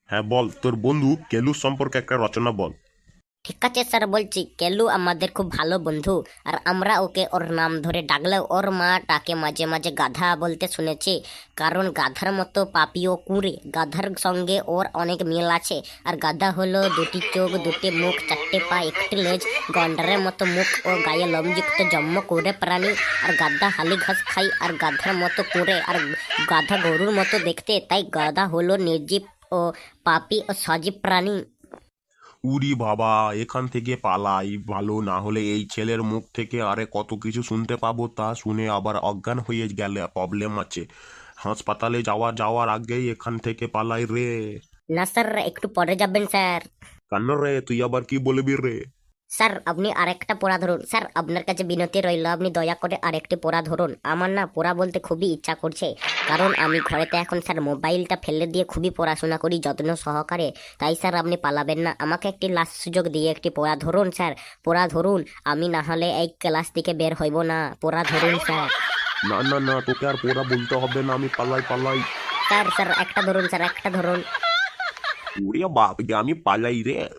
হ্যাঁ বল, তোর বন্ধু কেলু সম্পর্কে একটা রচনা বল। ঠিক আছে স্যার, বলছি। কেলু আমাদের খুব ভালো বন্ধু। আর আমরা ওকে ওর নাম ধরে ডাকলেও ওর মা তাকে মাঝে মাঝে গাধা বলতে শুনেছি। কারণ গাধার মতো পাপিও কুঁড়ে, গাধার সঙ্গে ওর অনেক মিল আছে। আর গাধা হলো দুটি চোখ, দুটি মুখ, চারটে পা, একটি লেজ, গন্ডারের মতো মুখ ও গায়ে লোমযুক্ত জম্ম কুঁড়ে প্রাণী। আর গাধা হালি ঘাস খায় আর গাধার মতো কুঁড়ে। আর গাধা গরুর মতো দেখতে, তাই গাধা হলো নির্জীব ও পাপী ও সজীব প্রাণী। উরি বাবা, এখান থেকে পালাই ভালো, না হলে এই ছেলের মুখ থেকে আরে কত কিছু শুনতে পাবো, তা শুনে আবার অজ্ঞান হয়ে গেলে প্রবলেম আছে। হাসপাতালে যাওয়ার যাওয়ার আগেই এখান থেকে পালাই রে। না স্যার, একটু পরে যাবেন স্যার। কেন রে, তুই আবার কি বলবি রে? স্যার আপনি আরেকটা পড়া ধরুন। স্যার আপনার কাছে বিনতি রইল, আপনি দয়া করে আরেকটি পড়া ধরুন। আমার না পড়া বলতে খুবই ইচ্ছা করছে। কারণ আমি ঘরেতে এখন স্যার মোবাইলটা ফেলে দিয়ে খুবই পড়াশোনা করি যত্ন সহকারে। তাই স্যার আপনি পালাবেন না, আমাকে একটি লাস্ট সুযোগ দিয়ে একটি পড়া ধরুন স্যার। পড়া ধরুন, আমি না হলে এই ক্লাস থেকে বের হইব না। পড়া ধরুন স্যার। না না না, তোকে আর পোড়া বলতে হবে না, আমি পালাই পালাই। স্যার স্যার একটা ধরুন, স্যার একটা ধরুন। উরে বাপ, আমি পালাই রে।